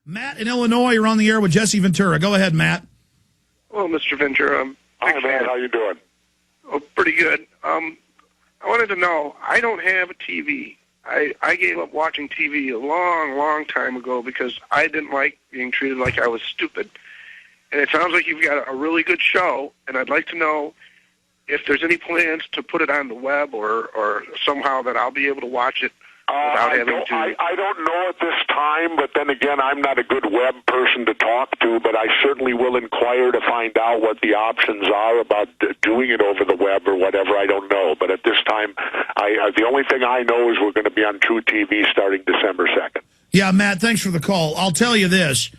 Matt in Illinois, you're on the air with Jesse Ventura. Go ahead, Matt. Hello, Mr. Ventura. Hi, man. How you doing? Oh, pretty good. I wanted to know, I don't have a TV. I gave up watching TV a long, long time ago because I didn't like being treated like I was stupid. And it sounds like you've got a really good show, and I'd like to know if there's any plans to put it on the web or somehow that I'll be able to watch it without having to. I don't know at this time, but then again, I'm not a good web person to talk to, but I certainly will inquire to find out what the options are about doing it over the web or whatever. I don't know, but at this time, the only thing I know is we're going to be on True TV starting December 2nd. Yeah, Matt, thanks for the call. I'll tell you this.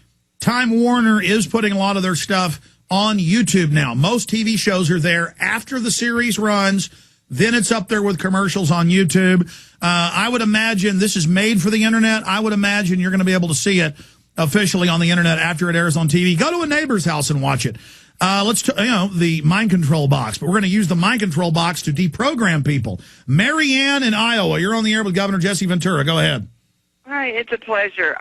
Time Warner is putting a lot of their stuff on YouTube now. Most TV shows are there after the series runs. Then it's up there with commercials on YouTube. I would imagine this is made for the Internet. I would imagine you're going to be able to see it officially on the Internet after it airs on TV. Go to a neighbor's house and watch it. The mind control box. But we're going to use the mind control box to deprogram people. Mary Ann in Iowa, you're on the air with Governor Jesse Ventura. Go ahead. Hi, it's a pleasure.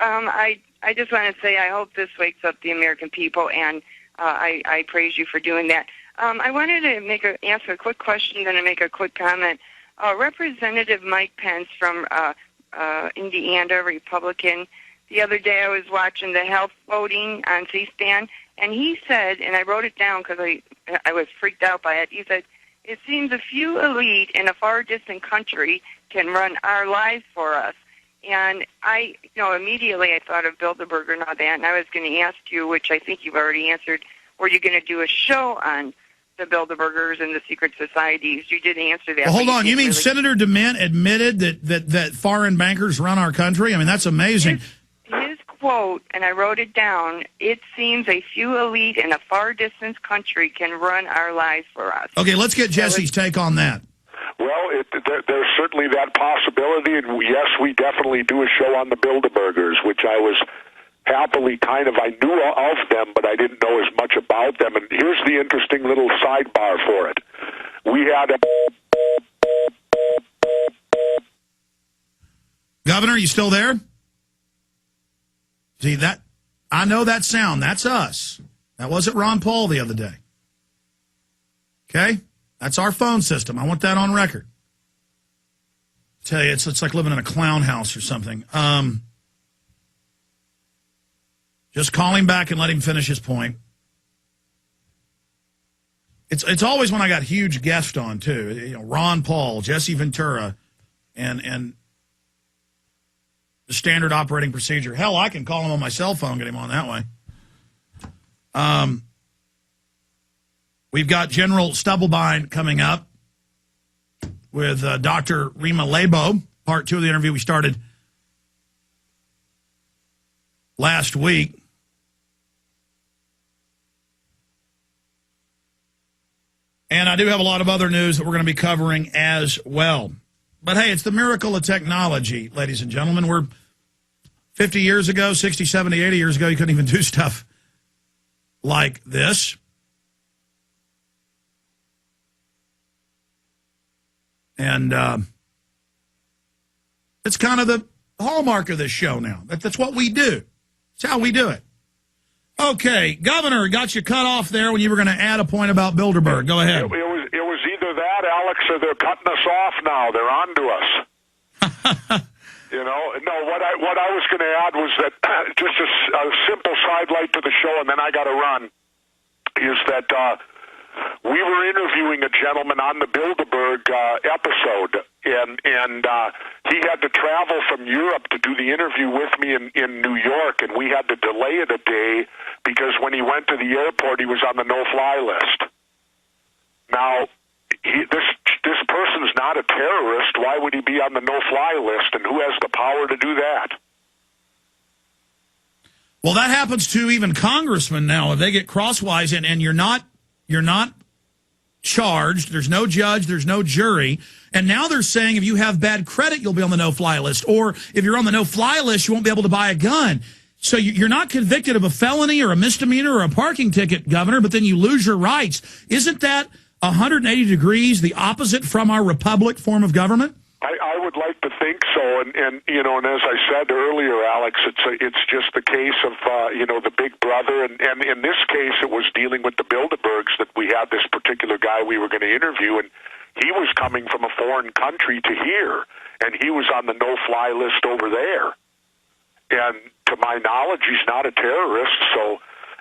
I just want to say I hope this wakes up the American people, and I praise you for doing that. I wanted to answer a quick question, then make a quick comment. Representative Mike Pence from Indiana, Republican, the other day I was watching the health voting on C-SPAN, and he said, and I wrote it down because I was freaked out by it, he said, it seems a few elite in a far distant country can run our lives for us. And immediately I thought of Bilderberger and all that, and I was going to ask you, which I think you've already answered, were you going to do a show on the Bilderbergers and the secret societies? You didn't answer that. Well, hold on. You mean Senator DeMint admitted that foreign bankers run our country? I mean, that's amazing. His quote, and I wrote it down, it seems a few elite in a far distant country can run our lives for us. Okay, let's get Jesse's take on that. Well, there's certainly that possibility, and yes, we definitely do a show on the Bilderbergers, which I was happily I knew of them, but I didn't know as much about them. And here's the interesting little sidebar for it. We had Governor, you still there? See, that I know that sound. That's us. That wasn't Ron Paul the other day. Okay? That's our phone system. I want that on record. Tell you, it's like living in a clown house or something. Just call him back and let him finish his point. It's always when I got huge guests on, too. Ron Paul, Jesse Ventura, and the standard operating procedure. Hell, I can call him on my cell phone, get him on that way. We've got General Stubblebine coming up with Dr. Rima Lebo, part 2 of the interview we started last week. And I do have a lot of other news that we're going to be covering as well. But, hey, it's the miracle of technology, ladies and gentlemen. We're 50 years ago, 60, 70, 80 years ago, you couldn't even do stuff like this. And it's kind of the hallmark of this show now. That's what we do. It's how we do it. Okay, Governor, got you cut off there when you were going to add a point about Bilderberg. Go ahead. It was either that, Alex, or they're cutting us off now. They're on to us. No, what I was going to add was that just a simple sidelight to the show, and then I got to run, is that we were interviewing a gentleman on the Bilderberg episode, and he had to travel from Europe to do the interview with me in New York, and we had to delay it a day because when he went to the airport, he was on the no-fly list. Now, this person's not a terrorist. Why would he be on the no-fly list, and who has the power to do that? Well, that happens to even congressmen now. If they get crosswise and you're not charged, there's no judge, there's no jury, and now they're saying if you have bad credit, you'll be on the no-fly list, or if you're on the no-fly list, you won't be able to buy a gun. So you're not convicted of a felony or a misdemeanor or a parking ticket, Governor, but then you lose your rights. Isn't that 180 degrees the opposite from our republic form of government? I would like to think think so, and you know, and as I said earlier, Alex, it's just the case of you know, the big brother, and in this case, it was dealing with the Bilderbergs that we had this particular guy we were going to interview, and he was coming from a foreign country to here, and he was on the no-fly list over there, and to my knowledge, he's not a terrorist, so.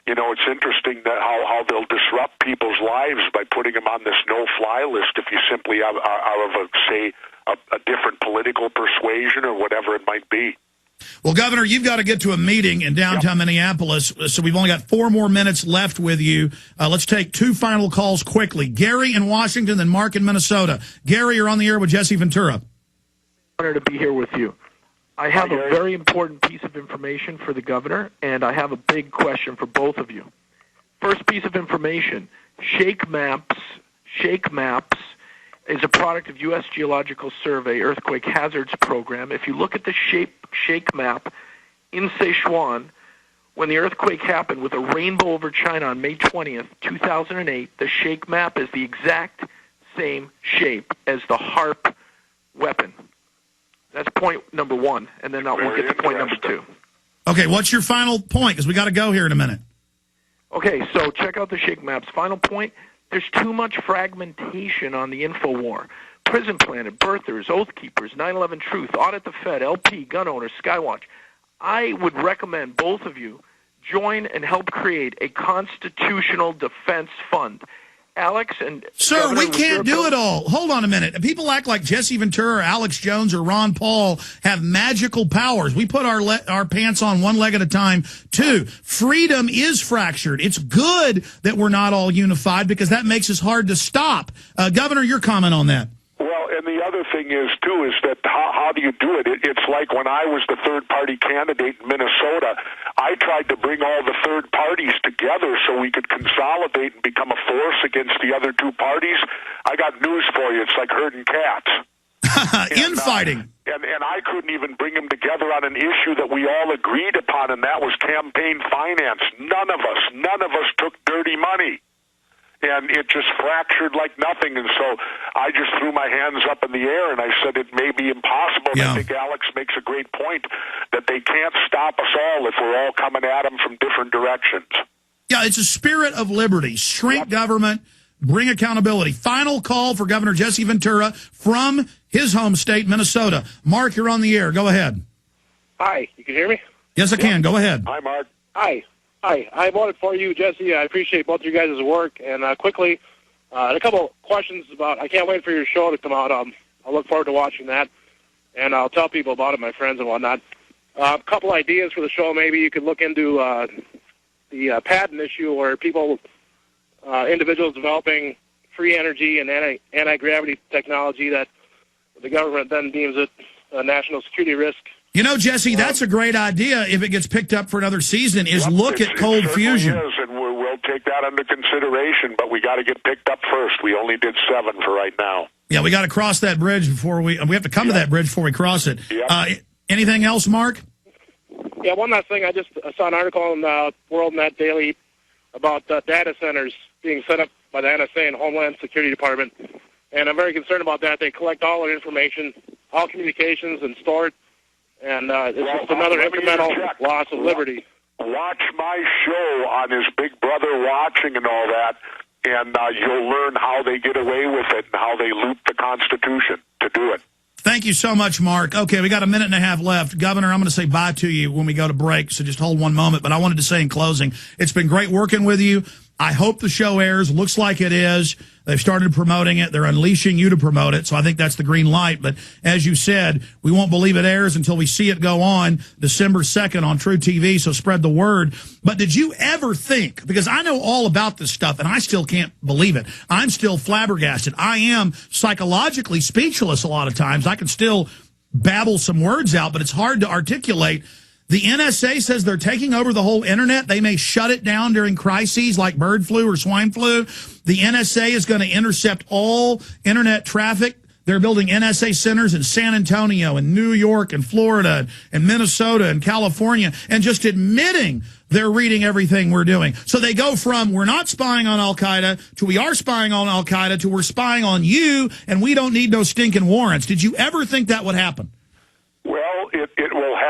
You know, it's interesting that how they'll disrupt people's lives by putting them on this no-fly list if you simply are of, a different political persuasion or whatever it might be. Well, Governor, you've got to get to a meeting in downtown Minneapolis, so we've only got 4 more minutes left with you. Let's take 2 final calls quickly. Gary in Washington, then Mark in Minnesota. Gary, you're on the air with Jesse Ventura. Honor to be here with you. I have a very important piece of information for the governor, and I have a big question for both of you. First piece of information, Shake Maps is a product of U.S. Geological Survey Earthquake Hazards Program. If you look at the Shake Map in Sichuan, when the earthquake happened with a rainbow over China on May 20th, 2008, the Shake Map is the exact same shape as the HARP weapon. That's point number 1, and then we'll get to point number 2. Okay, what's your final point? Because we got to go here in a minute. Okay, so check out the Shake Maps. Final point, there's too much fragmentation on the InfoWar. Prison Planet, Birthers, Oath Keepers, 9/11 Truth, Audit the Fed, LP, Gun Owners, Skywatch. I would recommend both of you join and help create a constitutional defense fund. Alex and Sir, Governor, we can't do it all. Hold on a minute. People act like Jesse Ventura, or Alex Jones, or Ron Paul have magical powers. We put our pants on one leg at a time, too. Freedom is fractured. It's good that we're not all unified because that makes us hard to stop. Governor, your comment on that. Well, and the other thing is, too, is that how do you do it? It's like when I was the third-party candidate in Minnesota, I tried to bring all the third parties together so we could consolidate and become a force against the other 2 parties. I got news for you. It's like herding cats. Infighting. And I couldn't even bring them together on an issue that we all agreed upon, and that was campaign finance. None of us took dirty money. And it just fractured like nothing. And so I just threw my hands up in the air, and I said it may be impossible. Yeah. I think Alex makes a great point that they can't stop us all if we're all coming at them from different directions. Yeah, it's a spirit of liberty. Shrink government, bring accountability. Final call for Governor Jesse Ventura from his home state, Minnesota. Mark, you're on the air. Go ahead. Hi, you can hear me? Yes, I can. Go ahead. Hi, Mark. Hi, I voted for you, Jesse. I appreciate both of you guys' work. And quickly, a couple questions about, I can't wait for your show to come out. I'll look forward to watching that, and I'll tell people about it, my friends and whatnot. A couple ideas for the show. Maybe you could look into the patent issue where individuals developing free energy and anti-gravity technology that the government then deems it a national security risk. You know, Jesse, that's a great idea if it gets picked up for another season, is look at cold fusion. Is, and we'll take that under consideration, but we got to get picked up first. We only did 7 for right now. Yeah, we got to cross that bridge before we have to come to that bridge before we cross it. Anything else, Mark? Yeah, one last thing. I saw an article in WorldNet Daily about data centers being set up by the NSA and Homeland Security Department, and I'm very concerned about that. They collect all our information, all communications, and store it. And it's just another incremental loss of liberty. Watch my show on his Big Brother watching and all that, and you'll learn how they get away with it and how they loot the Constitution to do it. Thank you so much, Mark. Okay, we got a minute and a half left. Governor, I'm going to say bye to you when we go to break, so just hold one moment. But I wanted to say in closing, it's been great working with you. I hope the show airs. Looks like it is. They've started promoting it. They're unleashing you to promote it. So I think that's the green light. But as you said, we won't believe it airs until we see it go on December 2nd on True TV. So spread the word. But did you ever think, because I know all about this stuff and I still can't believe it. I'm still flabbergasted. I am psychologically speechless a lot of times. I can still babble some words out, but it's hard to articulate. The NSA says they're taking over the whole internet. They may shut it down during crises like bird flu or swine flu. The NSA is going to intercept all internet traffic. They're building NSA centers in San Antonio and New York and Florida and Minnesota and California, and just admitting they're reading everything we're doing. So they go from we're not spying on Al-Qaeda to we are spying on Al-Qaeda to we're spying on you and we don't need no stinking warrants. Did you ever think that would happen?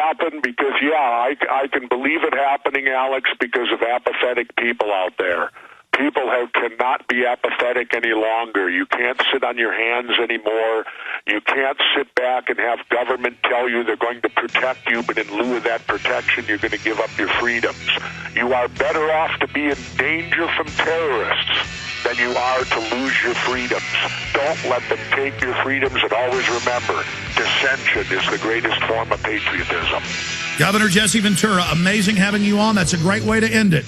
happen? Because, yeah, I can believe it happening, Alex, because of apathetic people out there. People cannot be apathetic any longer. You can't sit on your hands anymore. You can't sit back and have government tell you they're going to protect you, but in lieu of that protection, you're going to give up your freedoms. You are better off to be in danger from terrorists than you are to lose your freedoms. Don't let them take your freedoms, and always remember, dissension is the greatest form of patriotism. Governor Jesse Ventura, amazing having you on. That's a great way to end it.